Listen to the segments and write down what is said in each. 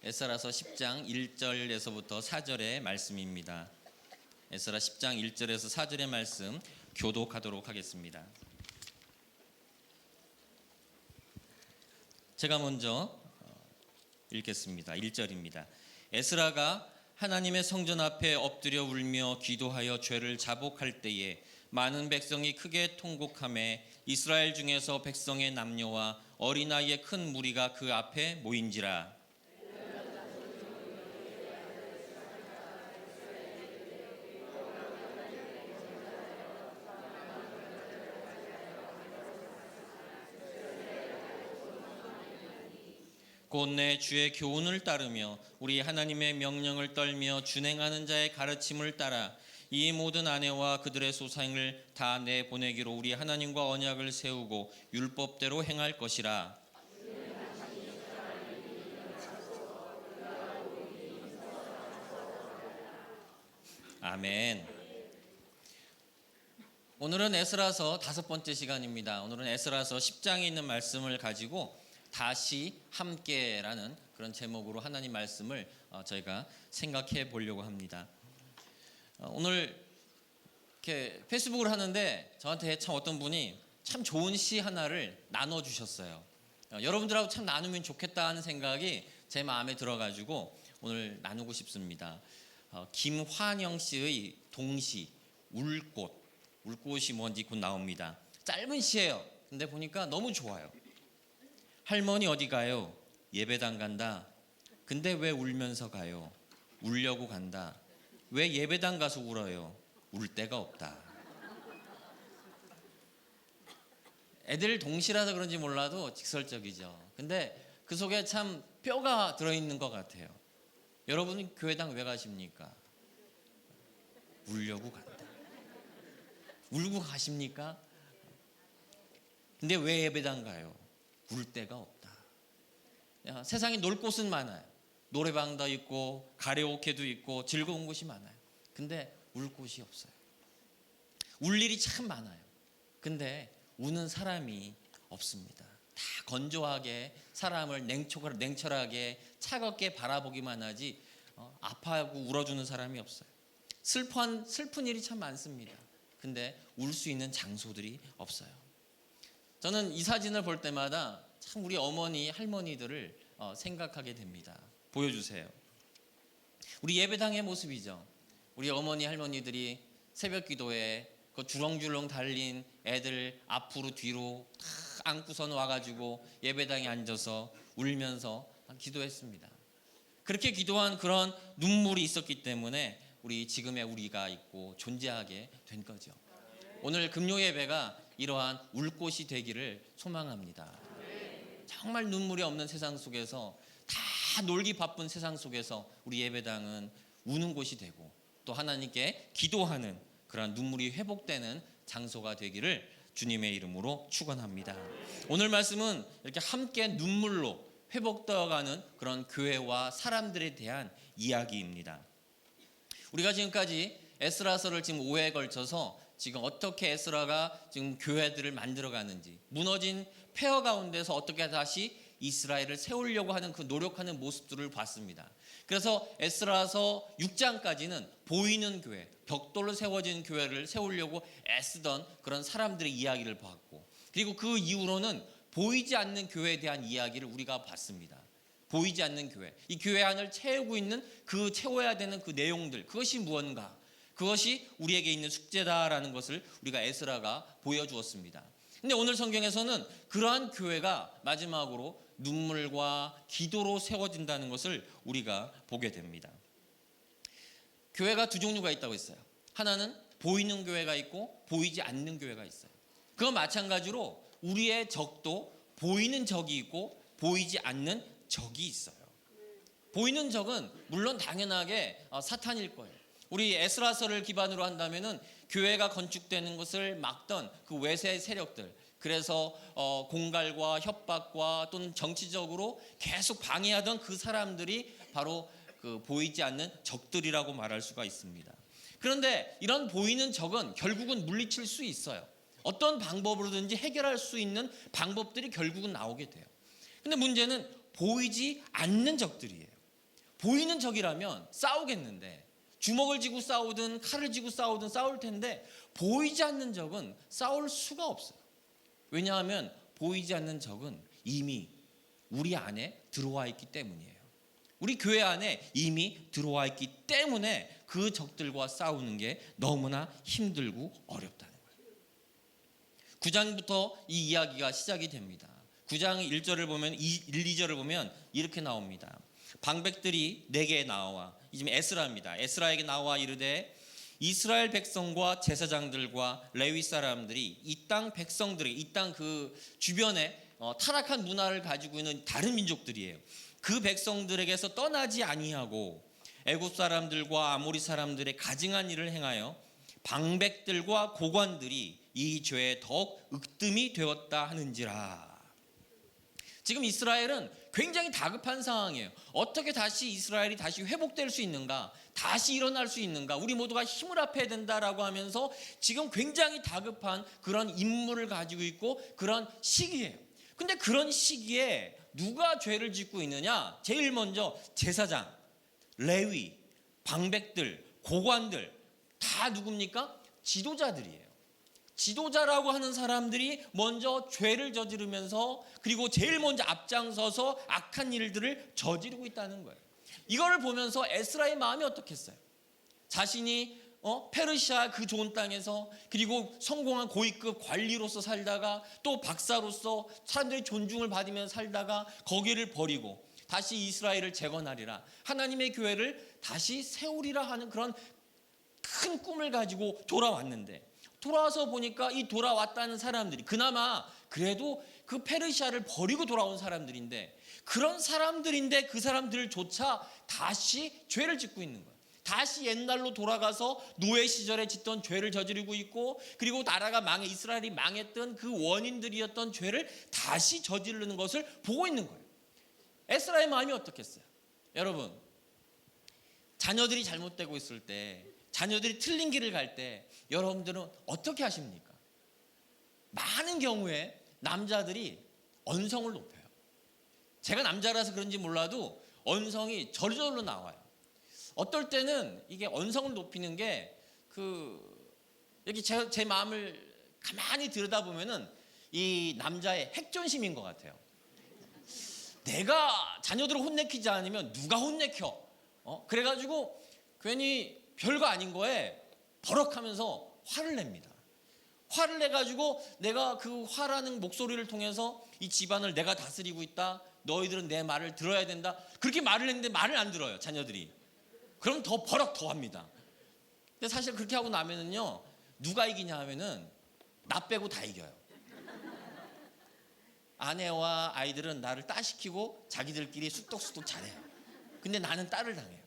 에스라서 10장 1절에서부터 4절의 말씀입니다. 에스라 10장 1절에서 4절의 말씀 교독하도록 하겠습니다. 제가 먼저 읽겠습니다. 1절입니다. 에스라가 하나님의 성전 앞에 엎드려 울며 기도하여 죄를 자복할 때에 많은 백성이 크게 통곡하매 이스라엘 중에서 백성의 남녀와 어린아이의 큰 무리가 그 앞에 모인지라. 곧 내 주의 교훈을 따르며 우리 하나님의 명령을 떨며 준행하는 자의 가르침을 따라 이 모든 아내와 그들의 소상을 다 내보내기로 우리 하나님과 언약을 세우고 율법대로 행할 것이라. 아멘. 오늘은 에스라서 5번째 시간입니다. 오늘은 에스라서 10장에 있는 말씀을 가지고 다시 함께라는 그런 제목으로 하나님 말씀을 저희가 생각해 보려고 합니다. 오늘 이렇게 페이스북을 하는데 저한테 참 어떤 분이 참 좋은 시 하나를 나눠주셨어요. 여러분들하고 참 나누면 좋겠다 하는 생각이 제 마음에 들어가지고 오늘 나누고 싶습니다. 김환영 씨의 동시 울꽃. 울꽃이 뭔지 곧 나옵니다. 짧은 시예요. 근데 보니까 너무 좋아요. 할머니 어디 가요? 예배당 간다. 근데 왜 울면서 가요? 울려고 간다. 왜 예배당 가서 울어요? 울 데가 없다. 애들 동시라서 그런지 몰라도 직설적이죠. 근데 그 속에 참 뼈가 들어있는 것 같아요. 여러분은 교회당 왜 가십니까? 울려고 간다. 울고 가십니까? 근데 왜 예배당 가요? 울 데가 없다. 세상에 놀 곳은 많아요. 노래방도 있고 가라오케도 있고 즐거운 곳이 많아요. 근데 울 곳이 없어요. 울 일이 참 많아요. 근데 우는 사람이 없습니다. 다 건조하게 사람을 냉철하게 차갑게 바라보기만 하지 아파하고 울어주는 사람이 없어요. 슬픈 일이 참 많습니다. 근데 울 수 있는 장소들이 없어요. 저는 이 사진을 볼 때마다 참 우리 어머니, 할머니들을 생각하게 됩니다. 보여주세요. 우리 예배당의 모습이죠. 우리 어머니, 할머니들이 새벽 기도에 그 주렁주렁 달린 애들 앞으로 뒤로 다 안고선 와가지고 예배당에 앉아서 울면서 기도했습니다. 그렇게 기도한 그런 눈물이 있었기 때문에 우리 지금의 우리가 있고 존재하게 된 거죠. 오늘 금요 예배가 이러한 울꽃이 되기를 소망합니다. 정말 눈물이 없는 세상 속에서 다 놀기 바쁜 세상 속에서 우리 예배당은 우는 곳이 되고 또 하나님께 기도하는 그런 눈물이 회복되는 장소가 되기를 주님의 이름으로 축원합니다. 오늘 말씀은 이렇게 함께 눈물로 회복되어가는 그런 교회와 사람들에 대한 이야기입니다. 우리가 지금까지 에스라서를 지금 5회에 걸쳐서 지금 어떻게 에스라가 지금 교회들을 만들어가는지, 무너진 폐허 가운데서 어떻게 다시 이스라엘을 세우려고 하는 그 노력하는 모습들을 봤습니다. 그래서 에스라서 6장까지는 보이는 교회, 벽돌로 세워진 교회를 세우려고 애쓰던 그런 사람들의 이야기를 봤고, 그리고 그 이후로는 보이지 않는 교회에 대한 이야기를 우리가 봤습니다. 보이지 않는 교회, 이 교회 안을 채우고 있는 그 채워야 되는 그 내용들, 그것이 무언가, 그것이 우리에게 있는 숙제다라는 것을 우리가 에스라가 보여주었습니다. 근데 오늘 성경에서는 그러한 교회가 마지막으로 눈물과 기도로 세워진다는 것을 우리가 보게 됩니다. 교회가 두 종류가 있다고 했어요. 하나는 보이는 교회가 있고 보이지 않는 교회가 있어요. 그건 마찬가지로 우리의 적도 보이는 적이 있고 보이지 않는 적이 있어요. 보이는 적은 물론 당연하게 사탄일 거예요. 우리 에스라서를 기반으로 한다면은 교회가 건축되는 것을 막던 그 외세 세력들, 그래서 공갈과 협박과 또는 정치적으로 계속 방해하던 그 사람들이 바로 그 보이지 않는 적들이라고 말할 수가 있습니다. 그런데 이런 보이는 적은 결국은 물리칠 수 있어요. 어떤 방법으로든지 해결할 수 있는 방법들이 결국은 나오게 돼요. 근데 문제는 보이지 않는 적들이에요. 보이는 적이라면 싸우겠는데, 주먹을 쥐고 싸우든 칼을 쥐고 싸우든 싸울 텐데 보이지 않는 적은 싸울 수가 없어요. 왜냐하면 보이지 않는 적은 이미 우리 안에 들어와 있기 때문이에요. 우리 교회 안에 이미 들어와 있기 때문에 그 적들과 싸우는 게 너무나 힘들고 어렵다는 거예요. 9장부터 이 이야기가 시작이 됩니다. 9장 1절을 보면 1, 2절을 보면 이렇게 나옵니다. 방백들이 내게 나와, 지금 에스라입니다. 에스라에게 나와 이르되 이스라엘 백성과 제사장들과 레위 사람들이 이 땅 백성들에게, 이 땅 그 주변에 타락한 문화를 가지고 있는 다른 민족들이에요. 그 백성들에게서 떠나지 아니하고 애굽 사람들과 아모리 사람들의 가증한 일을 행하여 방백들과 고관들이 이 죄에 더욱 으뜸이 되었다 하는지라. 지금 이스라엘은 굉장히 다급한 상황이에요. 어떻게 다시 이스라엘이 다시 회복될 수 있는가, 다시 일어날 수 있는가, 우리 모두가 힘을 합해야 된다라고 하면서 지금 굉장히 다급한 그런 임무를 가지고 있고 그런 시기예요. 근데 그런 시기에 누가 죄를 짓고 있느냐? 제일 먼저 제사장, 레위, 방백들, 고관들 다 누굽니까? 지도자들이에요. 지도자라고 하는 사람들이 먼저 죄를 저지르면서, 그리고 제일 먼저 앞장서서 악한 일들을 저지르고 있다는 거예요. 이거를 보면서 에스라의 마음이 어떻겠어요? 자신이 페르시아 그 좋은 땅에서, 그리고 성공한 고위급 관리로서 살다가 또 박사로서 사람들의 존중을 받으며 살다가 거기를 버리고 다시 이스라엘을 재건하리라, 하나님의 교회를 다시 세우리라 하는 그런 큰 꿈을 가지고 돌아왔는데, 돌아와서 보니까 이 돌아왔다는 사람들이 그나마 그래도 그 페르시아를 버리고 돌아온 사람들인데, 그런 사람들인데 그 사람들조차 다시 죄를 짓고 있는 거예요. 다시 옛날로 돌아가서 노예 시절에 짓던 죄를 저지르고 있고, 그리고 나라가 이스라엘이 망했던 그 원인들이었던 죄를 다시 저지르는 것을 보고 있는 거예요. 에스라의 마음이 어떻겠어요? 여러분, 자녀들이 잘못되고 있을 때, 자녀들이 틀린 길을 갈 때 여러분들은 어떻게 하십니까? 많은 경우에 남자들이 언성을 높여요. 제가 남자라서 그런지 몰라도 언성이 저절로 나와요. 어떨 때는 이게 언성을 높이는 게 여기 제 마음을 가만히 들여다보면은 이 남자의 핵존심인 것 같아요. 내가 자녀들을 혼내키지 않으면 누가 혼내켜? 그래가지고 괜히 별거 아닌 거에 버럭하면서 화를 냅니다. 화를 내가지고 내가 그 화라는 목소리를 통해서 이 집안을 내가 다스리고 있다, 너희들은 내 말을 들어야 된다, 그렇게 말을 했는데 말을 안 들어요, 자녀들이. 그럼 더 버럭 더 합니다. 근데 사실 그렇게 하고 나면은요, 누가 이기냐 하면은 나 빼고 다 이겨요. 아내와 아이들은 나를 따시키고 자기들끼리 쑥덕쑥덕 잘해요. 근데 나는 딸을 당해요.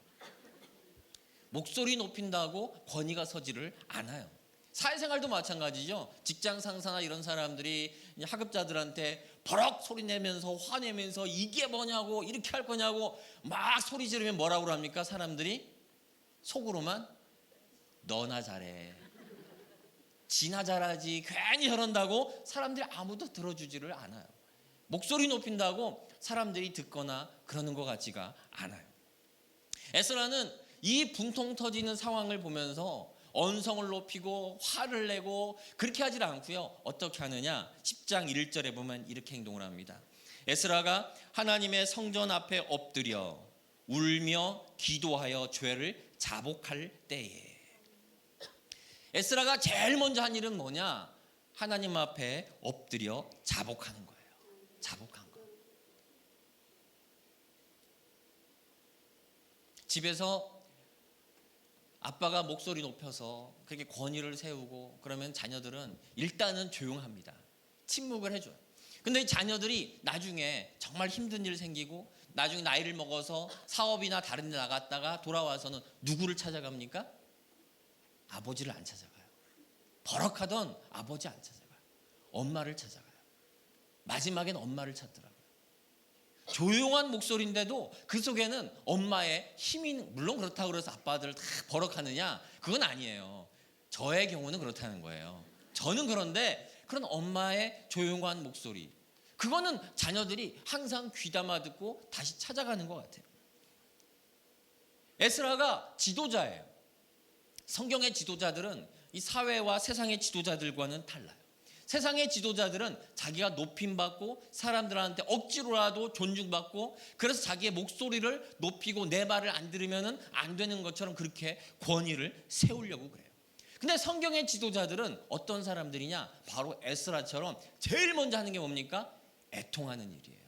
목소리 높인다고 권위가 서지를 않아요. 사회생활도 마찬가지죠. 직장 상사나 이런 사람들이 하급자들한테 버럭 소리 내면서 화내면서 이게 뭐냐고, 이렇게 할 거냐고 막 소리 지르면 뭐라고 합니까? 사람들이 속으로만 너나 잘해, 지나 잘하지, 괜히 저런다고 사람들이 아무도 들어주지를 않아요. 목소리 높인다고 사람들이 듣거나 그러는 것 같지가 않아요. 에스라는 이 분통 터지는 상황을 보면서 언성을 높이고 화를 내고 그렇게 하질 않고요. 어떻게 하느냐? 10장 1절에 보면 이렇게 행동을 합니다. 에스라가 하나님의 성전 앞에 엎드려 울며 기도하여 죄를 자복할 때에. 에스라가 제일 먼저 한 일은 뭐냐? 하나님 앞에 엎드려 자복하는 거예요. 자복한 거. 집에서 아빠가 목소리 높여서 그렇게 권위를 세우고 그러면 자녀들은 일단은 조용합니다. 침묵을 해줘요. 근데 이 자녀들이 나중에 정말 힘든 일 생기고 나중에 나이를 먹어서 사업이나 다른 데 나갔다가 돌아와서는 누구를 찾아갑니까? 아버지를 안 찾아가요. 버럭하던 아버지 안 찾아가요. 엄마를 찾아가요. 마지막엔 엄마를 찾더라고요. 조용한 목소리인데도 그 속에는 엄마의 힘이, 물론 그렇다고 그래서 아빠들 다 버럭하느냐? 그건 아니에요. 저의 경우는 그렇다는 거예요. 저는 그런데 그런 엄마의 조용한 목소리, 그거는 자녀들이 항상 귀담아 듣고 다시 찾아가는 것 같아요. 에스라가 지도자예요. 성경의 지도자들은 이 사회와 세상의 지도자들과는 달라요. 세상의 지도자들은 자기가 높임받고 사람들한테 억지로라도 존중받고 그래서 자기의 목소리를 높이고 내 말을 안 들으면 안 되는 것처럼 그렇게 권위를 세우려고 그래요. 근데 성경의 지도자들은 어떤 사람들이냐? 바로 에스라처럼 제일 먼저 하는 게 뭡니까? 애통하는 일이에요.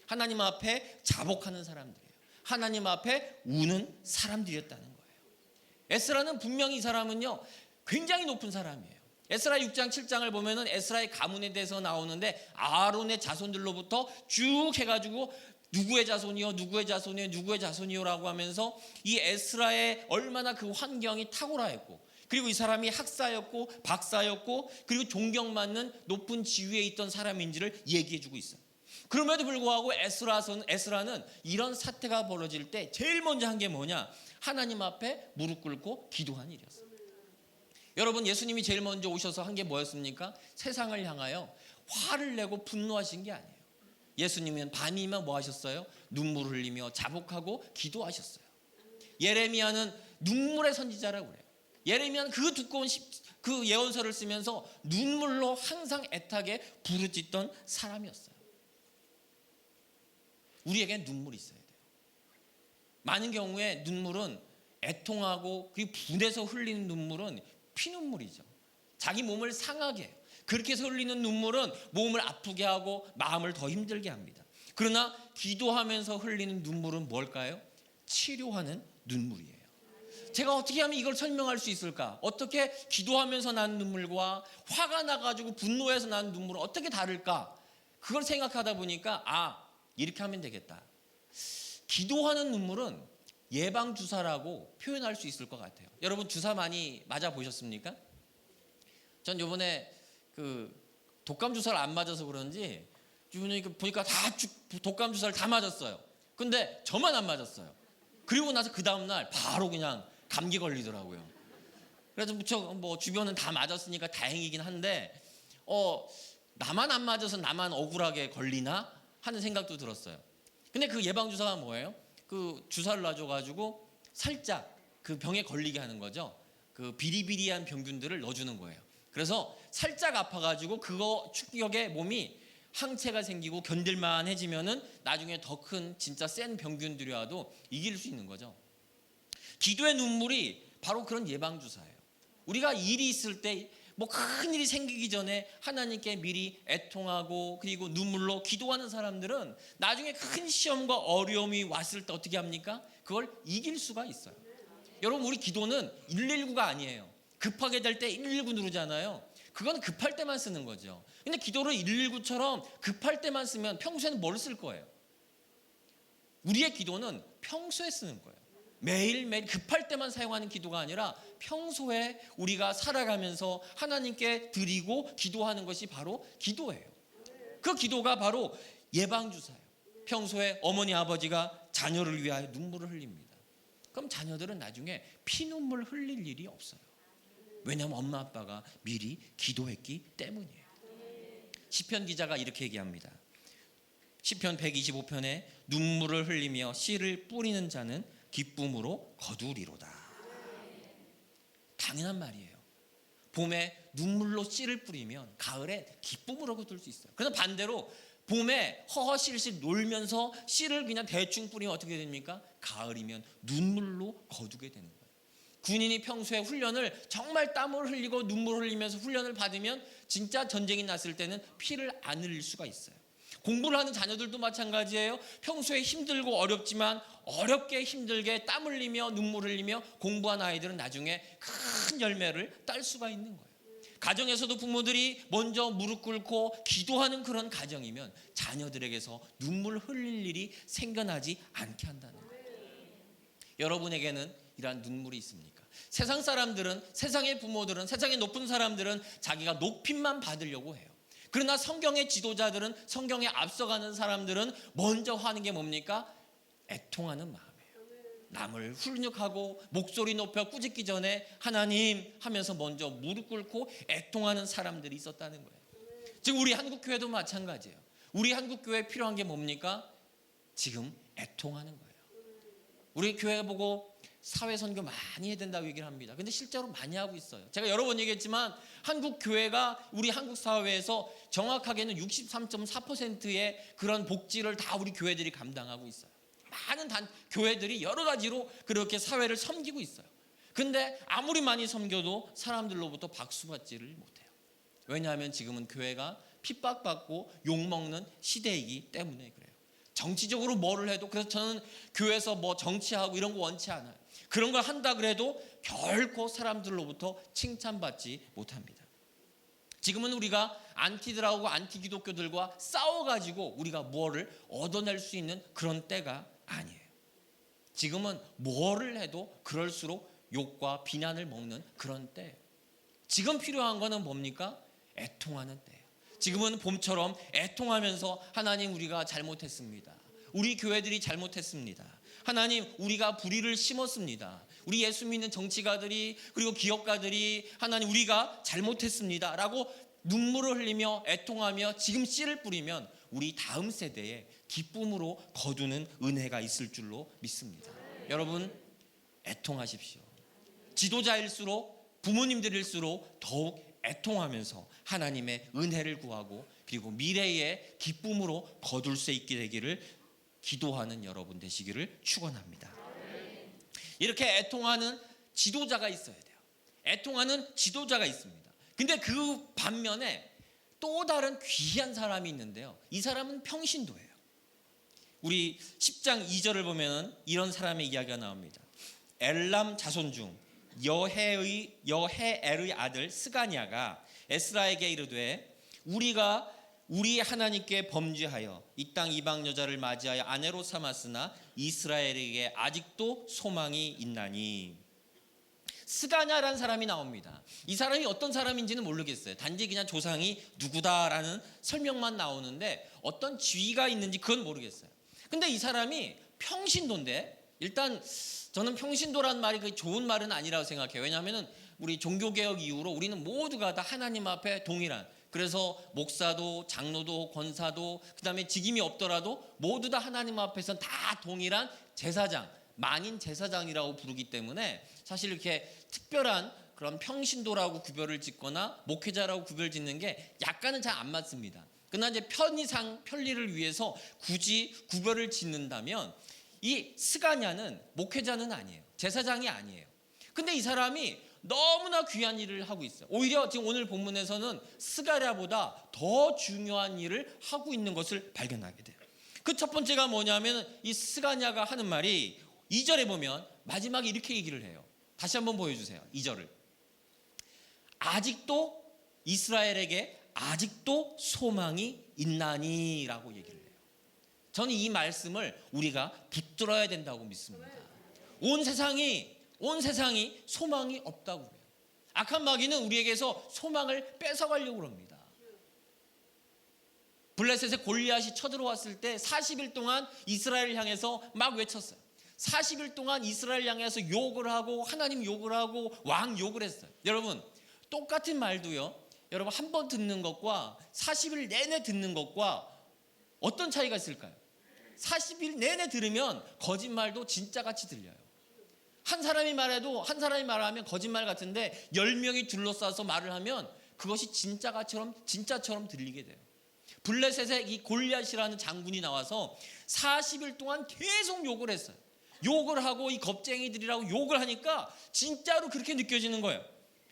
하나님 앞에 자복하는 사람들이에요. 하나님 앞에 우는 사람들이었다는 거예요. 에스라는 분명히 이 사람은요 굉장히 높은 사람이에요. 에스라 6장 7장을 보면은 에스라의 가문에 대해서 나오는데 아론의 자손들로부터 쭉 해가지고 누구의 자손이요 누구의 자손이요 누구의 자손이요라고 하면서 이 에스라의 얼마나 그 환경이 탁월하였고 그리고 이 사람이 학사였고 박사였고 그리고 존경받는 높은 지위에 있던 사람인지를 얘기해주고 있어요. 그럼에도 불구하고 에스라는 이런 사태가 벌어질 때 제일 먼저 한 게 뭐냐? 하나님 앞에 무릎 꿇고 기도한 일이었어요. 여러분, 예수님이 제일 먼저 오셔서 한 게 뭐였습니까? 세상을 향하여 화를 내고 분노하신 게 아니에요. 예수님은 밤이면 뭐 하셨어요? 눈물을 흘리며 자복하고 기도하셨어요. 예레미야는 눈물의 선지자라고 그래요. 예레미야는 그 두꺼운 그 예언서를 쓰면서 눈물로 항상 애타게 부르짖던 사람이었어요. 우리에겐 눈물이 있어야 돼요. 많은 경우에 눈물은 애통하고 그리고 분해서 흘리는 눈물은 피눈물이죠. 자기 몸을 상하게 해요. 그렇게 해서 흘리는 눈물은 몸을 아프게 하고 마음을 더 힘들게 합니다. 그러나 기도하면서 흘리는 눈물은 뭘까요? 치료하는 눈물이에요. 제가 어떻게 하면 이걸 설명할 수 있을까? 어떻게 기도하면서 나는 눈물과 화가 나가지고 분노해서 나는 눈물은 어떻게 다를까? 그걸 생각하다 보니까 이렇게 하면 되겠다. 기도하는 눈물은 예방주사라고 표현할 수 있을 것 같아요. 여러분 주사 많이 맞아 보셨습니까? 전 요번에 그 독감 주사를 안 맞아서 그런지 주변에 보니까 다 독감 주사를 다 맞았어요. 근데 저만 안 맞았어요. 그리고 나서 그 다음날 바로 그냥 감기 걸리더라고요. 그래서 뭐 주변은 다 맞았으니까 다행이긴 한데 나만 안 맞아서 나만 억울하게 걸리나 하는 생각도 들었어요. 근데 그 예방주사가 뭐예요? 그 주사를 놔줘가지고 살짝 그 병에 걸리게 하는 거죠. 그 비리비리한 병균들을 넣어주는 거예요. 그래서 살짝 아파가지고 그거 충격에 몸이 항체가 생기고 견딜만해지면은 나중에 더 큰 진짜 센 병균들이 와도 이길 수 있는 거죠. 기도의 눈물이 바로 그런 예방주사예요. 우리가 일이 있을 때 뭐 큰 일이 생기기 전에 하나님께 미리 애통하고 그리고 눈물로 기도하는 사람들은 나중에 큰 시험과 어려움이 왔을 때 어떻게 합니까? 그걸 이길 수가 있어요. 여러분, 우리 기도는 119가 아니에요. 급하게 될 때 119 누르잖아요. 그건 급할 때만 쓰는 거죠. 근데 기도를 119처럼 급할 때만 쓰면 평소에는 뭘 쓸 거예요? 우리의 기도는 평소에 쓰는 거예요. 매일매일 급할 때만 사용하는 기도가 아니라 평소에 우리가 살아가면서 하나님께 드리고 기도하는 것이 바로 기도예요. 그 기도가 바로 예방주사예요. 평소에 어머니 아버지가 자녀를 위하여 눈물을 흘립니다. 그럼 자녀들은 나중에 피눈물 흘릴 일이 없어요. 왜냐하면 엄마 아빠가 미리 기도했기 때문이에요. 시편 기자가 이렇게 얘기합니다. 시편 125편에 눈물을 흘리며 씨를 뿌리는 자는 기쁨으로 거두리로다. 당연한 말이에요. 봄에 눈물로 씨를 뿌리면 가을에 기쁨으로 거둘 수 있어요. 그래서 반대로 봄에 허허실실 놀면서 씨를 그냥 대충 뿌리면 어떻게 됩니까? 가을이면 눈물로 거두게 되는 거예요. 군인이 평소에 훈련을 정말 땀을 흘리고 눈물을 흘리면서 훈련을 받으면 진짜 전쟁이 났을 때는 피를 안 흘릴 수가 있어요. 공부를 하는 자녀들도 마찬가지예요. 평소에 힘들고 어렵지만 어렵게 힘들게 땀 흘리며 눈물 흘리며 공부한 아이들은 나중에 큰 열매를 딸 수가 있는 거예요. 가정에서도 부모들이 먼저 무릎 꿇고 기도하는 그런 가정이면 자녀들에게서 눈물 흘릴 일이 생겨나지 않게 한다는 거예요. 여러분에게는 이러한 눈물이 있습니까? 세상 사람들은, 세상의 부모들은, 세상의 높은 사람들은 자기가 높임만 받으려고 해요. 그러나 성경의 지도자들은, 성경에 앞서가는 사람들은 먼저 하는 게 뭡니까? 애통하는 마음이에요. 남을 훈육하고 목소리 높여 꾸짖기 전에 하나님 하면서 먼저 무릎 꿇고 애통하는 사람들이 있었다는 거예요. 지금 우리 한국교회도 마찬가지예요. 우리 한국교회에 필요한 게 뭡니까? 지금 애통하는 거예요. 우리 교회 보고 사회 선교 많이 해야 된다고 얘기를 합니다. 근데 실제로 많이 하고 있어요. 제가 여러 번 얘기했지만 한국 교회가 우리 한국 사회에서 정확하게는 63.4%의 그런 복지를 다 우리 교회들이 감당하고 있어요. 많은 교회들이 여러 가지로 그렇게 사회를 섬기고 있어요. 근데 아무리 많이 섬겨도 사람들로부터 박수받지를 못해요. 왜냐하면 지금은 교회가 핍박받고 욕먹는 시대이기 때문에 그래요. 정치적으로 뭐를 해도, 그래서 저는 교회에서 뭐 정치하고 이런 거 원치 않아요. 그런 걸 한다 그래도 결코 사람들로부터 칭찬받지 못합니다. 지금은 우리가 안티들하고 안티 기독교들과 싸워가지고 우리가 뭐를 얻어낼 수 있는 그런 때가 아니에요. 지금은 뭐를 해도 그럴수록 욕과 비난을 먹는 그런 때예요. 지금 필요한 거는 뭡니까? 애통하는 때예요. 지금은 봄처럼 애통하면서 하나님, 우리가 잘못했습니다. 우리 교회들이 잘못했습니다. 하나님, 우리가 불의를 심었습니다. 우리 예수 믿는 정치가들이, 그리고 기업가들이, 하나님, 우리가 잘못했습니다 라고 눈물을 흘리며 애통하며 지금 씨를 뿌리면 우리 다음 세대에 기쁨으로 거두는 은혜가 있을 줄로 믿습니다. 여러분, 애통하십시오. 지도자일수록, 부모님들일수록 더욱 애통하면서 하나님의 은혜를 구하고 그리고 미래의 기쁨으로 거둘 수 있게 되기를 기도하는 여러분 되시기를 축원합니다. 이렇게 애통하는 지도자가 있어야 돼요. 애통하는 지도자가 있습니다. 근데 그 반면에 또 다른 귀한 사람이 있는데요. 이 사람은 평신도예요. 우리 10장 2절을 보면 이런 사람의 이야기가 나옵니다. 엘람 자손 중 여헤엘의 아들 스가냐가 에스라에게 이르되 우리가 우리 하나님께 범죄하여 이 땅 이방 여자를 맞이하여 아내로 삼았으나 이스라엘에게 아직도 소망이 있나니. 스가냐라는 사람이 나옵니다. 이 사람이 어떤 사람인지는 모르겠어요. 단지 그냥 조상이 누구다라는 설명만 나오는데 어떤 지위가 있는지 그건 모르겠어요. 근데 이 사람이 평신도인데, 일단 저는 평신도란 말이 좋은 말은 아니라고 생각해요. 왜냐하면 우리 종교개혁 이후로 우리는 모두가 다 하나님 앞에 동일한, 그래서 목사도 장로도 권사도 그다음에 직임이 없더라도 모두 다 하나님 앞에서는 다 동일한 제사장, 만인 제사장이라고 부르기 때문에 사실 이렇게 특별한 그런 평신도라고 구별을 짓거나 목회자라고 구별 짓는 게 약간은 잘 안 맞습니다. 그러나 이제 편리를 위해서 굳이 구별을 짓는다면 이 스가냐는 목회자는 아니에요. 제사장이 아니에요. 근데 이 사람이 너무나 귀한 일을 하고 있어요. 오히려 지금 오늘 본문에서는 스가랴보다 더 중요한 일을 하고 있는 것을 발견하게 돼요. 그 첫 번째가 뭐냐면 이 스가냐가 하는 말이 2절에 보면 마지막에 이렇게 얘기를 해요. 다시 한번 보여주세요. 2절을. 아직도 이스라엘에게 아직도 소망이 있나니 라고 얘기를 해요. 저는 이 말씀을 우리가 붙들어야 된다고 믿습니다. 온 세상이 소망이 없다고 해요. 악한 마귀는 우리에게서 소망을 뺏어가려고 합니다. 블레셋의 골리앗이 쳐들어왔을 때 40일 동안 이스라엘을 향해서 막 외쳤어요. 40일 동안 이스라엘 향해서 욕을 하고 하나님 욕을 하고 왕 욕을 했어요. 여러분, 똑같은 말도요, 여러분 한 번 듣는 것과 40일 내내 듣는 것과 어떤 차이가 있을까요? 40일 내내 들으면 거짓말도 진짜같이 들려요. 한 사람이 말하면 거짓말 같은데 10명이 둘러싸서 말을 하면 그것이 진짜처럼 들리게 돼요. 블레셋의 이 골리앗이라는 장군이 나와서 40일 동안 계속 욕을 했어요. 욕을 하고 이 겁쟁이들이라고 욕을 하니까 진짜로 그렇게 느껴지는 거예요.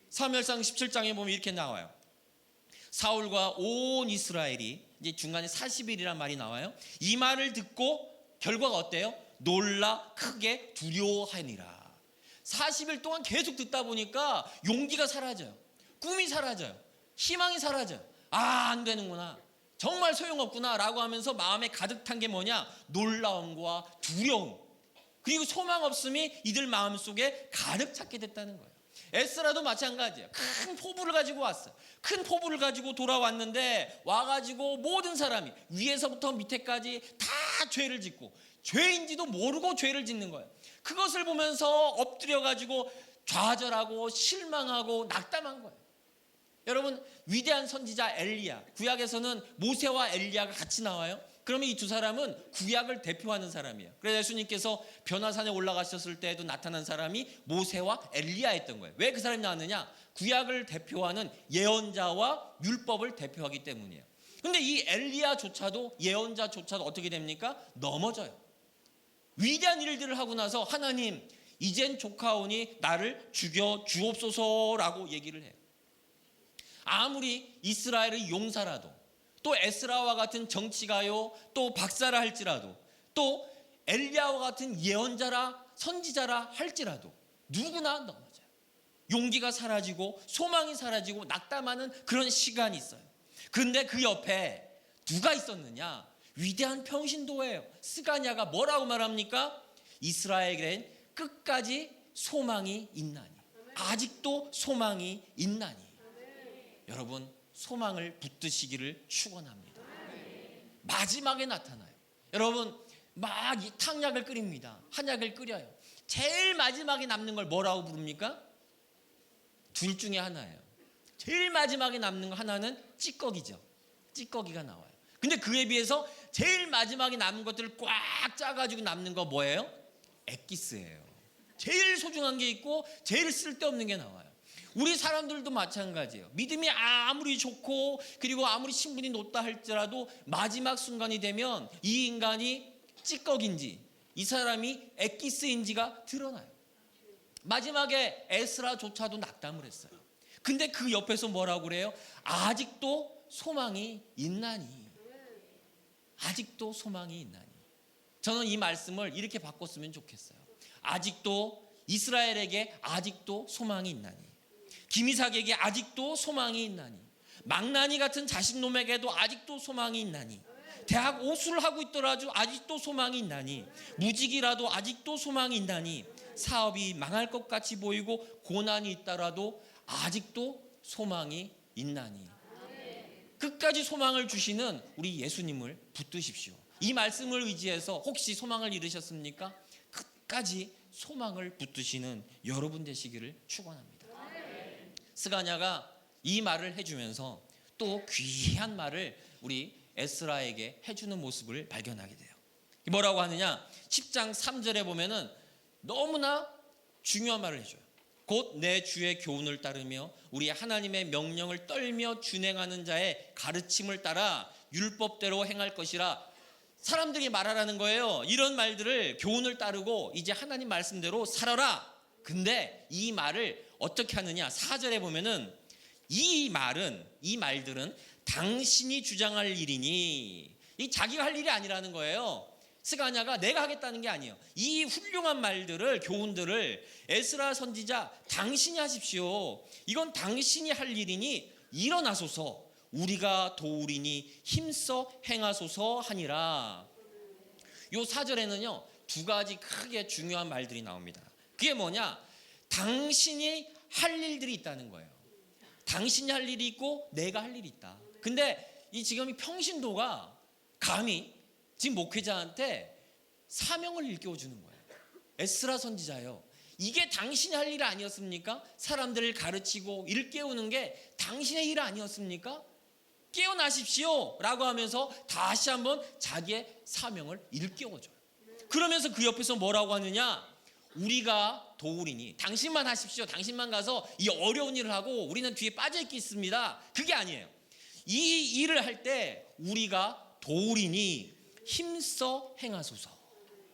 사무엘상 17장에 보면 이렇게 나와요. 사울과 온 이스라엘이, 이제 중간에 40일이란 말이 나와요. 이 말을 듣고 결과가 어때요? 놀라 크게 두려워하니라. 40일 동안 계속 듣다 보니까 용기가 사라져요. 꿈이 사라져요. 희망이 사라져요. 안 되는구나. 정말 소용없구나 라고 하면서 마음에 가득 탄 게 뭐냐? 놀라움과 두려움, 그리고 소망 없음이 이들 마음속에 가득 찼게 됐다는 거예요. 에스라도 마찬가지예요. 큰 포부를 가지고 왔어요. 큰 포부를 가지고 돌아왔는데 와가지고 모든 사람이 위에서부터 밑에까지 다 죄를 짓고 죄인지도 모르고 죄를 짓는 거예요. 그것을 보면서 엎드려가지고 좌절하고 실망하고 낙담한 거예요. 여러분, 위대한 선지자 엘리야, 구약에서는 모세와 엘리야가 같이 나와요. 그러면 이 두 사람은 구약을 대표하는 사람이에요. 그래서 예수님께서 변화산에 올라가셨을 때에도 나타난 사람이 모세와 엘리야였던 거예요. 왜 그 사람이 나왔느냐? 구약을 대표하는 예언자와 율법을 대표하기 때문이에요. 근데 이 엘리야조차도, 예언자조차도 어떻게 됩니까? 넘어져요. 위대한 일들을 하고 나서 하나님, 이젠 조카오니 나를 죽여 주옵소서라고 얘기를 해요. 아무리 이스라엘의 용사라도, 또 에스라와 같은 정치가요, 또 박사라 할지라도, 또 엘리야와 같은 예언자라 선지자라 할지라도 누구나 넘어져요. 용기가 사라지고 소망이 사라지고 낙담하는 그런 시간이 있어요. 그런데 그 옆에 누가 있었느냐? 위대한 평신도예요. 스가냐가 뭐라고 말합니까? 이스라엘에겐 끝까지 소망이 있나니, 아직도 소망이 있나니. 여러분, 소망을 붙드시기를 축원합니다. 마지막에 나타나요. 여러분, 막 이 탕약을 끓입니다. 한약을 끓여요. 제일 마지막에 남는 걸 뭐라고 부릅니까? 둘 중에 하나예요. 제일 마지막에 남는 거 하나는 찌꺼기죠. 찌꺼기가 나와요. 근데 그에 비해서 제일 마지막에 남은 것들을 꽉 짜가지고 남는 거 뭐예요? 엑기스예요. 제일 소중한 게 있고 제일 쓸데없는 게 나와요. 우리 사람들도 마찬가지예요. 믿음이 아무리 좋고 그리고 아무리 신분이 높다 할지라도 마지막 순간이 되면 이 인간이 찌꺼기인지 이 사람이 엑기스인지가 드러나요. 마지막에 에스라조차도 낙담을 했어요. 근데 그 옆에서 뭐라고 그래요? 아직도 소망이 있나니. 아직도 소망이 있나니. 저는 이 말씀을 이렇게 바꿨으면 좋겠어요. 아직도 이스라엘에게 아직도 소망이 있나니. 김이삭에게 아직도 소망이 있나니. 망나니 같은 자식놈에게도 아직도 소망이 있나니. 대학 오수를 하고 있더라도 아직도 소망이 있나니. 무직이라도 아직도 소망이 있나니. 사업이 망할 것 같이 보이고 고난이 있더라도 아직도 소망이 있나니. 끝까지 소망을 주시는 우리 예수님을 붙드십시오. 이 말씀을 의지해서 혹시 소망을 잃으셨습니까? 끝까지 소망을 붙드시는 여러분 되시기를 축원합니다. 스가냐가 이 말을 해주면서 또 귀한 말을 우리 에스라에게 해주는 모습을 발견하게 돼요. 뭐라고 하느냐? 10장 3절에 보면은 너무나 중요한 말을 해줘요. 곧 내 주의 교훈을 따르며 우리 하나님의 명령을 떨며 준행하는 자의 가르침을 따라 율법대로 행할 것이라. 사람들이 말하라는 거예요. 이런 말들을 교훈을 따르고 이제 하나님 말씀대로 살아라. 근데 이 말을 어떻게 하느냐? 4절에 보면은 이 말들은 당신이 주장할 일이니, 이 자기가 할 일이 아니라는 거예요. 스가냐가 내가 하겠다는 게 아니에요. 이 훌륭한 말들을, 교훈들을 에스라 선지자 당신이 하십시오. 이건 당신이 할 일이니 일어나소서. 우리가 도우리니 힘써 행하소서 하니라. 요 4절에는요 두 가지 크게 중요한 말들이 나옵니다. 그게 뭐냐? 당신이 할 일들이 있다는 거예요. 당신이 할 일이 있고 내가 할 일이 있다. 근데 이 지금 이 평신도가 감히 지금 목회자한테 사명을 일깨워주는 거예요. 에스라 선지자요, 이게 당신이 할 일 아니었습니까? 사람들을 가르치고 일깨우는 게 당신의 일 아니었습니까? 깨어나십시오 라고 하면서 다시 한번 자기의 사명을 일깨워줘요. 그러면서 그 옆에서 뭐라고 하느냐? 우리가 도우리니, 당신만 하십시오. 당신만 가서 이 어려운 일을 하고 우리는 뒤에 빠져 있겠습니다. 그게 아니에요. 이 일을 할 때 우리가 도우리니 힘써 행하소서.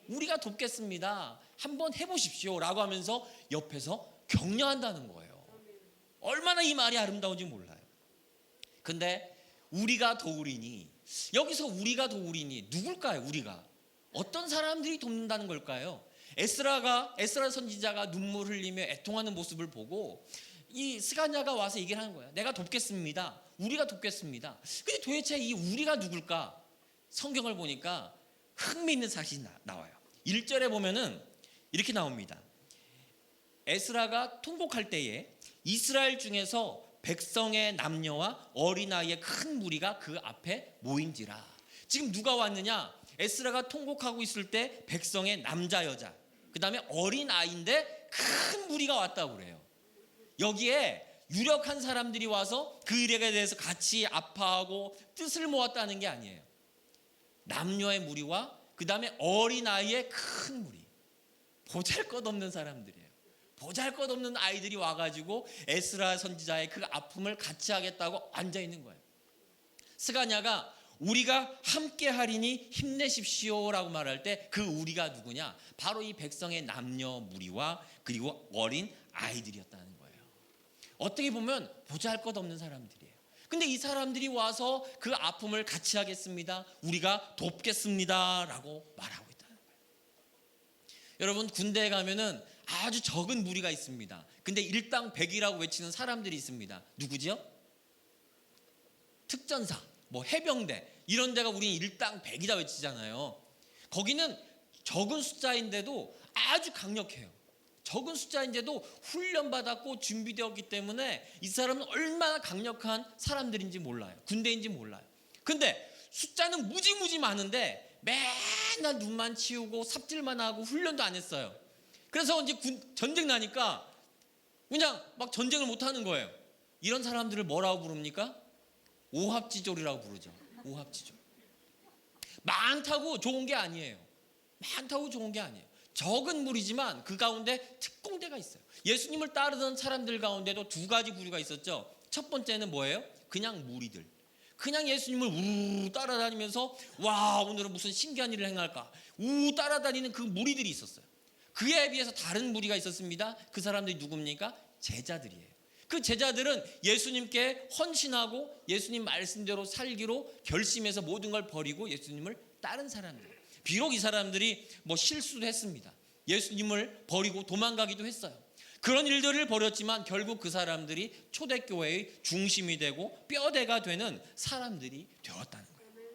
우리가 돕겠습니다. 한번 해보십시오 라고 하면서 옆에서 격려한다는 거예요. 얼마나 이 말이 아름다운지 몰라요. 근데 우리가 도우리니, 여기서 우리가 도우리니 누굴까요? 우리가 어떤 사람들이 돕는다는 걸까요? 에스라 선지자가 눈물 흘리며 애통하는 모습을 보고 이 스가냐가 와서 얘기를 하는 거예요. 내가 돕겠습니다. 우리가 돕겠습니다. 근데 도대체 이 우리가 누굴까? 성경을 보니까 흥미있는 사실이 나와요. 1절에 보면은 이렇게 나옵니다. 에스라가 통곡할 때에 이스라엘 중에서 백성의 남녀와 어린아이의 큰 무리가 그 앞에 모인지라. 지금 누가 왔느냐? 에스라가 통곡하고 있을 때 백성의 남자 여자, 그 다음에 어린아이인데 큰 무리가 왔다고 그래요. 여기에 유력한 사람들이 와서 그 일에 대해서 같이 아파하고 뜻을 모았다는 게 아니에요. 남녀의 무리와 그 다음에 어린아이의 큰 무리, 보잘것없는 사람들이에요. 보잘것없는 아이들이 와가지고 에스라 선지자의 그 아픔을 같이 하겠다고 앉아있는 거예요. 스가냐가 우리가 함께 하리니 힘내십시오라고 말할 때 그 우리가 누구냐? 바로 이 백성의 남녀 무리와 그리고 어린 아이들이었다는 거예요. 어떻게 보면 보잘것없는 사람들이에요. 근데 이 사람들이 와서 그 아픔을 같이 하겠습니다, 우리가 돕겠습니다 라고 말하고 있다는 거예요. 여러분, 군대에 가면은 아주 적은 무리가 있습니다. 근데 일당백이라고 외치는 사람들이 있습니다. 누구지요? 특전사, 뭐 해병대, 이런 데가 우리는 일당백이다 외치잖아요. 거기는 적은 숫자인데도 아주 강력해요. 적은 숫자인데도 훈련받았고 준비되었기 때문에 이 사람은 얼마나 강력한 사람들인지 몰라요. 군대인지 몰라요. 근데 숫자는 무지무지 많은데 맨날 눈만 치우고 삽질만 하고 훈련도 안 했어요. 그래서 이제 전쟁 나니까 그냥 막 전쟁을 못 하는 거예요. 이런 사람들을 뭐라고 부릅니까? 오합지졸이라고 부르죠. 오합지졸. 많다고 좋은 게 아니에요. 많다고 좋은 게 아니에요. 적은 무리지만 그 가운데 특공대가 있어요. 예수님을 따르던 사람들 가운데도 두 가지 부류가 있었죠. 첫 번째는 뭐예요? 그냥 무리들. 그냥 예수님을 우르르 따라다니면서 와, 오늘은 무슨 신기한 일을 행할까, 우 따라다니는 그 무리들이 있었어요. 그에 비해서 다른 무리가 있었습니다. 그 사람들이 누굽니까? 제자들이에요. 그 제자들은 예수님께 헌신하고 예수님 말씀대로 살기로 결심해서 모든 걸 버리고 예수님을 따른 사람들. 비록 이 사람들이 뭐 실수도 했습니다. 예수님을 버리고 도망가기도 했어요. 그런 일들을 벌였지만 결국 그 사람들이 초대교회의 중심이 되고 뼈대가 되는 사람들이 되었다는 거예요.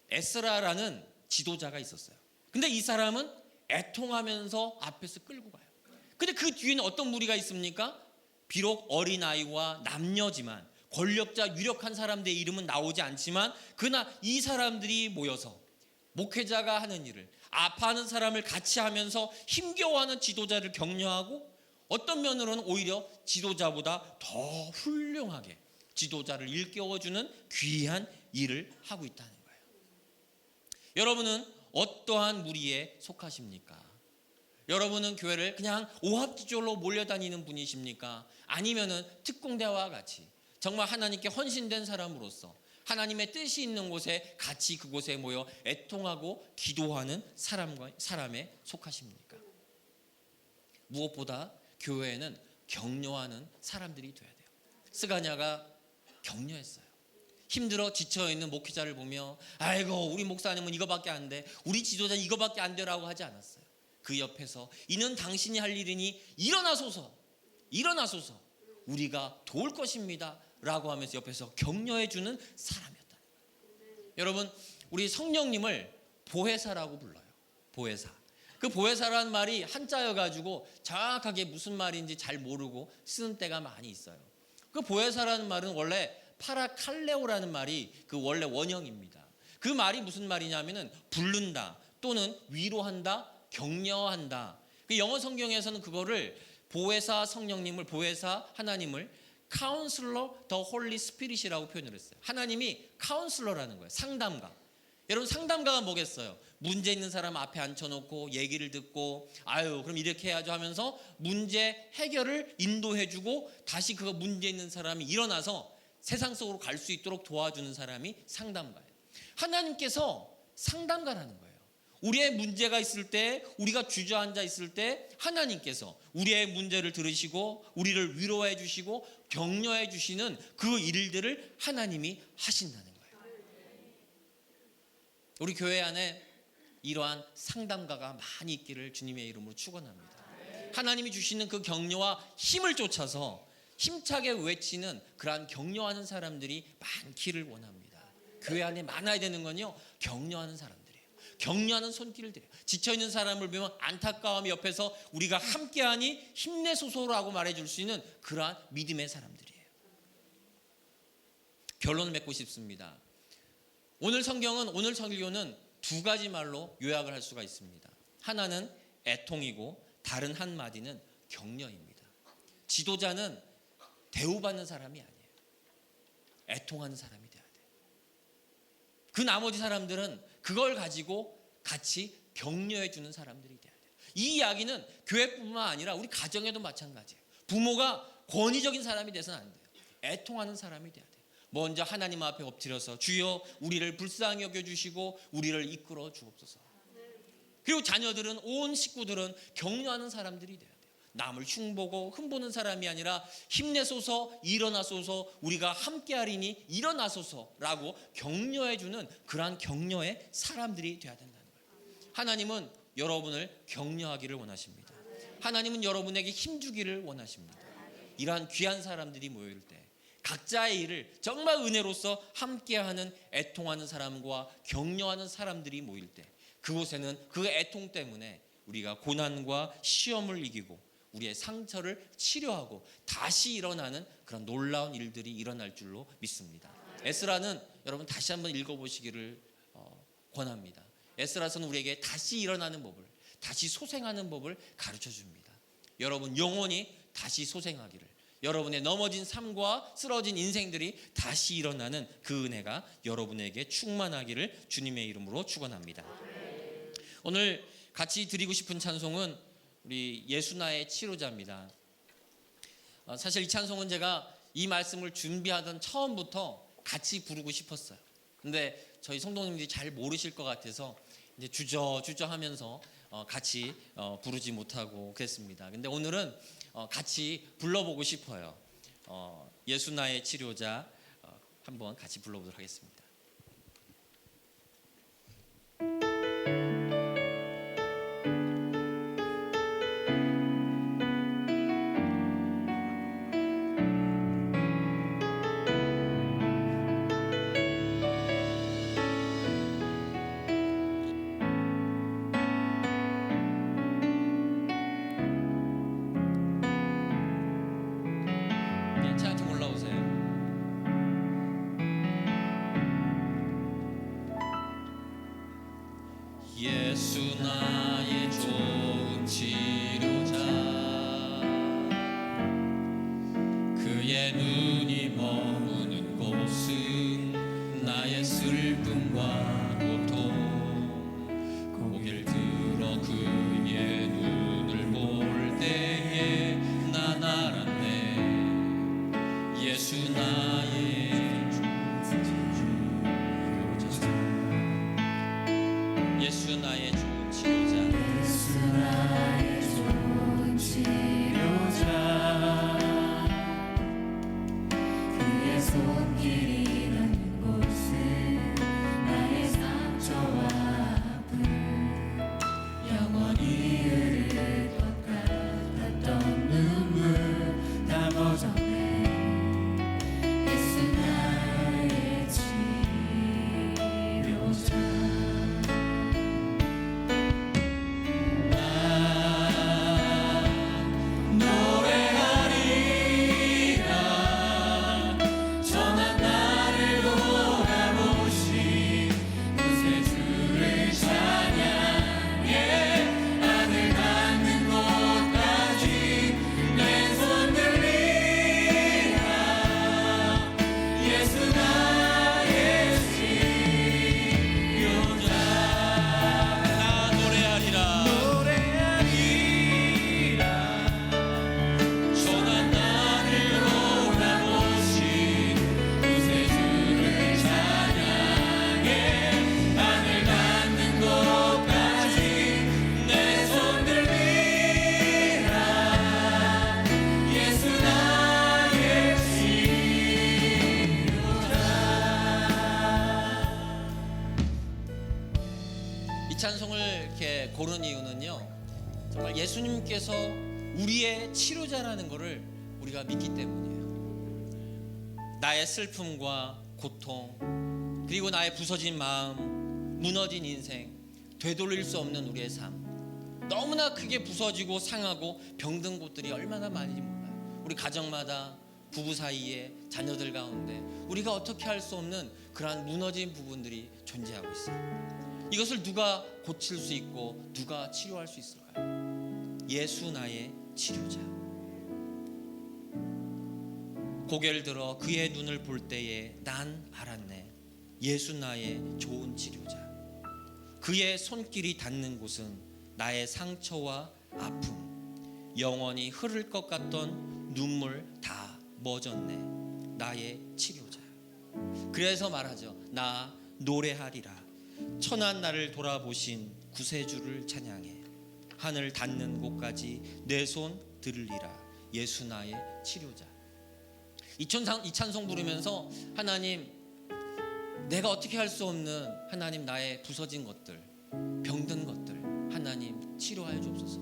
에스라라는 지도자가 있었어요. 근데 이 사람은 애통하면서 앞에서 끌고 가요. 근데 그 뒤에는 어떤 무리가 있습니까? 비록 어린아이와 남녀지만, 권력자 유력한 사람들의 이름은 나오지 않지만, 그러나 이 사람들이 모여서 목회자가 하는 일을, 아파하는 사람을 같이 하면서 힘겨워하는 지도자를 격려하고, 어떤 면으로는 오히려 지도자보다 더 훌륭하게 지도자를 일깨워주는 귀한 일을 하고 있다는 거예요. 여러분은 어떠한 무리에 속하십니까? 여러분은 교회를 그냥 오합지졸로 몰려다니는 분이십니까? 아니면은 특공대와 같이 정말 하나님께 헌신된 사람으로서 하나님의 뜻이 있는 곳에 같이 그곳에 모여 애통하고 기도하는 사람에 속하십니까? 무엇보다 교회에는 격려하는 사람들이 돼야 돼요. 스가냐가 격려했어요. 힘들어 지쳐있는 목회자를 보며 아이고, 우리 목사님은 이거밖에 안 돼, 우리 지도자는 이거밖에 안 되라고 하지 않았어요. 그 옆에서 이는 당신이 할 일이니 일어나소서, 일어나소서, 우리가 도울 것입니다 라고 하면서 옆에서 격려해주는 사람이었다는 거예요. 여러분, 우리 성령님을 보혜사라고 불러요. 보혜사. 그 보혜사라는 말이 한자여가지고 정확하게 무슨 말인지 잘 모르고 쓰는 때가 많이 있어요. 그 보혜사라는 말은 원래 파라칼레오라는 말이 그 원래 원형입니다. 그 말이 무슨 말이냐면은 부른다 또는 위로한다, 격려한다. 그 영어 성경에서는 그거를 보혜사 성령님을, 보혜사 하나님을 Counselor the Holy Spirit이라고 표현을 했어요. 하나님이 카운슬러라는 거예요. 상담가. 여러분, 상담가가 뭐겠어요? 문제 있는 사람 앞에 앉혀놓고 얘기를 듣고 아유 그럼 이렇게 해야죠 하면서 문제 해결을 인도해주고 다시 그 문제 있는 사람이 일어나서 세상 속으로 갈 수 있도록 도와주는 사람이 상담가예요. 하나님께서 상담가라는 거예요. 우리의 문제가 있을 때, 우리가 주저앉아 있을 때 하나님께서 우리의 문제를 들으시고 우리를 위로해 주시고 격려해 주시는 그 일들을 하나님이 하신다는 거예요. 우리 교회 안에 이러한 상담가가 많이 있기를 주님의 이름으로 축원합니다. 하나님이 주시는 그 격려와 힘을 쫓아서 힘차게 외치는 그러한 격려하는 사람들이 많기를 원합니다. 교회 안에 많아야 되는 건요, 격려하는 사람들이에요. 격려하는 손길을 드려요. 지쳐있는 사람을 보면 안타까움이 옆에서 우리가 함께하니 힘내소서라고 말해줄 수 있는 그러한 믿음의 사람들이에요. 결론을 맺고 싶습니다. 오늘 성경은, 오늘 설교는 두 가지 말로 요약을 할 수가 있습니다. 하나는 애통이고 다른 한마디는 격려입니다. 지도자는 대우받는 사람이 아니에요. 애통하는 사람이 돼야 돼요. 그 나머지 사람들은 그걸 가지고 같이 격려해 주는 사람들이 돼야 돼요. 이 이야기는 교회뿐만 아니라 우리 가정에도 마찬가지예요. 부모가 권위적인 사람이 돼서는 안 돼요. 애통하는 사람이 돼야 돼요. 먼저 하나님 앞에 엎드려서 주여 우리를 불쌍히 여겨주시고 우리를 이끌어 주옵소서. 그리고 자녀들은, 온 식구들은 격려하는 사람들이 돼야 돼요. 남을 흉보고 흠보는 사람이 아니라 힘내소서, 일어나소서, 우리가 함께하리니 일어나소서라고 격려해주는 그러한 격려의 사람들이 돼야 된다는 거예요. 하나님은 여러분을 격려하기를 원하십니다. 하나님은 여러분에게 힘주기를 원하십니다. 이러한 귀한 사람들이 모일 때 각자의 일을 정말 은혜로서 함께하는, 애통하는 사람과 격려하는 사람들이 모일 때 그곳에는 그 애통 때문에 우리가 고난과 시험을 이기고 우리의 상처를 치료하고 다시 일어나는 그런 놀라운 일들이 일어날 줄로 믿습니다. 에스라는 여러분 다시 한번 읽어보시기를 권합니다. 에스라서는 우리에게 다시 일어나는 법을, 다시 소생하는 법을 가르쳐 줍니다. 여러분 영혼이 다시 소생하기를, 여러분의 넘어진 삶과 쓰러진 인생들이 다시 일어나는 그 은혜가 여러분에게 충만하기를 주님의 이름으로 축원합니다. 오늘 같이 드리고 싶은 찬송은 우리 예수나의 치료자입니다. 사실 이 찬송은 제가 이 말씀을 준비하던 처음부터 같이 부르고 싶었어요. 근데 저희 성도님들이 잘 모르실 것 같아서 이제 주저주저 하면서 같이 부르지 못하고 그랬습니다. 근데 오늘은 같이 불러보고 싶어요. 예수나의 치료자 한번 같이 불러보도록 하겠습니다. 예수 나의 좋은 치료자, 그의 눈이 머무는 곳은 나의 슬픔과 고통, 고개를 들어 그의 눈을 볼 때에 난 알았네. 예수 나의 예수 나의 좋은 치료자, 예수 나의 좋은 치료자, 그의 손길이 닿는 곳은 나의 상처와 아픔, 영원히 흐를 것 같았던 눈물 다 멎었네. 예수 나의 치료자. 이 찬송을 이렇게 고른 이유는요, 정말 예수님께서 우리의 치료자라는 것을 우리가 믿기 때문이에요. 나의 슬픔과 고통, 그리고 나의 부서진 마음, 무너진 인생, 되돌릴 수 없는 우리의 삶, 너무나 크게 부서지고 상하고 병든 곳들이 얼마나 많은지 몰라요. 우리 가정마다, 부부 사이에, 자녀들 가운데 우리가 어떻게 할 수 없는 그러한 무너진 부분들이 존재하고 있어요. 이것을 누가 고칠 수 있고 누가 치료할 수 있을까요? 예수 나의 치료자. 고개를 들어 그의 눈을 볼 때에 난 알았네. 예수 나의 좋은 치료자. 그의 손길이 닿는 곳은 나의 상처와 아픔, 영원히 흐를 것 같던 눈물 다 멎었네. 나의 치료자. 그래서 말하죠. 나 노래하리라. 천한 나를 돌아보신 구세주를 찬양해. 하늘 닿는 곳까지 내 손 들으리라. 예수 나의 치료자. 이 찬송 부르면서 하나님, 내가 어떻게 할 수 없는 하나님 나의 부서진 것들, 병든 것들 하나님 치료하여 주옵소서.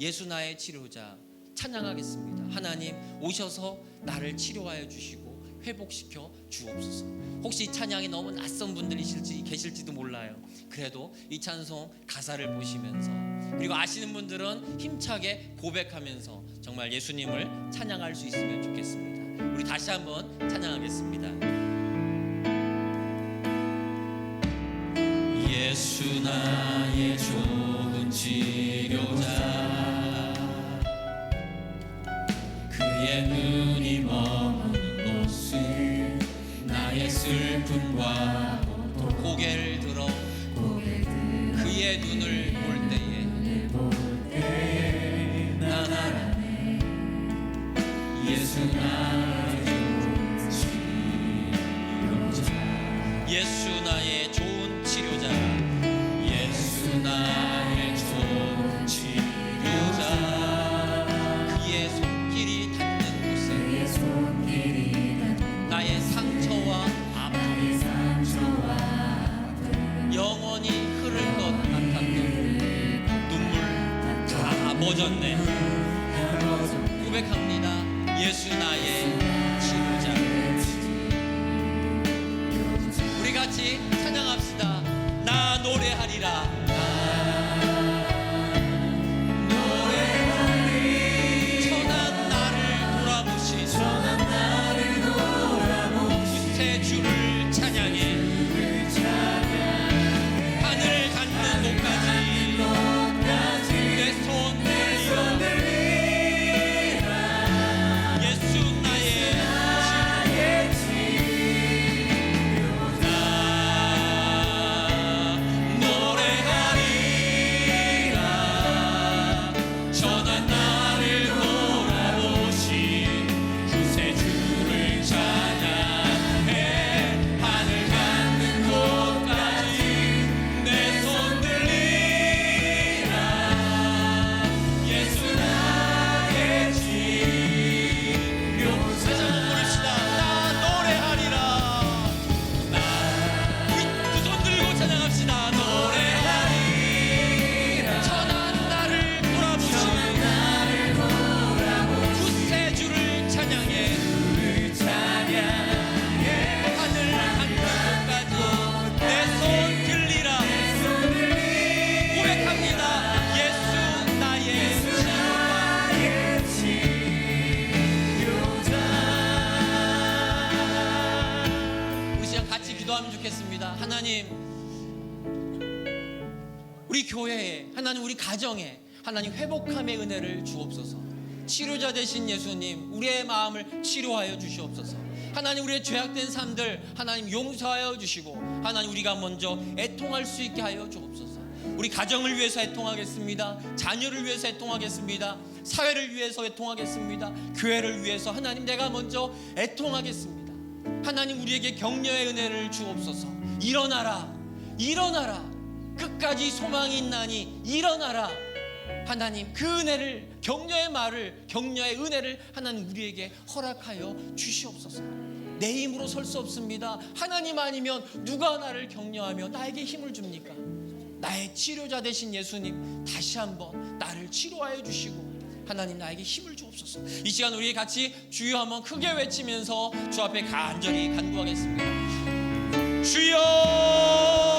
예수 나의 치료자 찬양하겠습니다. 하나님 오셔서 나를 치료하여 주시고 회복시켜 주옵소서. 혹시 이 찬양이 너무 낯선 분들이 계실지도 몰라요. 그래도 이 찬송 가사를 보시면서, 그리고 아시는 분들은 힘차게 고백하면서 정말 예수님을 찬양할 수 있으면 좋겠습니다. 우리 다시 한번 찬양하겠습니다. 예수 나의 좋은 치료자, 그의 눈이 머무는 곳은 나의 슬픔과 고개를 들어 그의 눈을 볼 때에 난 알아내. 예수 나의 좋은 치료자, 예수 나의 좋은 치료자, 예수 나의 좋은 치료자. 그의 손길이 닿는 곳에 나의 상처와 아픔, 영원히 흐를 것 같았던 눈물 다 멎었네. 고백합니다. 예수 나의 치료자. 우리 같이 찬양합시다. 나 노래하리라. 천한 나를 돌아보신 구세주를 찬양해. 하늘 닿는 곳까지 내 손 들리라. 예수 나의 치료자. 노래하리라. 전한 나를 돌아보신 구세주를 찬양해. 하늘 닿는 곳까지 내 손 들리라. 예수 나의 치료자. 다시 한번 부릅시다. 나 노래하리라. 우리 두 손 들고 찬양합시다. 노래하리라. 천한 나를 돌아보신 구세주를 찬양해. 하늘 닿는 곳까지 내 손 들리라. 고백합니다. 예수 나의 치료자. 우리 시간 같이 기도하면 좋겠습니다. 하나님, 우리 교회에, 하나님 우리 가정에 하나님 회복함의 은혜를 주옵소서. 치료자 되신 예수님, 우리의 마음을 치료하여 주시옵소서. 하나님 우리의 죄악된 삶들 하나님 용서하여 주시고, 하나님 우리가 먼저 애통할 수 있게 하여 주옵소서. 우리 가정을 위해서 애통하겠습니다. 자녀를 위해서 애통하겠습니다. 사회를 위해서 애통하겠습니다. 교회를 위해서 하나님 내가 먼저 애통하겠습니다. 하나님 우리에게 격려의 은혜를 주옵소서. 일어나라, 일어나라. 끝까지 소망이 있나니 일어나라. 하나님 그 은혜를, 격려의 말을, 격려의 은혜를 하나님 우리에게 허락하여 주시옵소서. 내 힘으로 설 수 없습니다. 하나님 아니면 누가 나를 격려하며 나에게 힘을 줍니까? 나의 치료자 되신 예수님, 다시 한번 나를 치료하여 주시고 하나님 나에게 힘을 주옵소서. 이 시간 우리 같이 주여 한번 크게 외치면서 주 앞에 간절히 간구하겠습니다. 주여!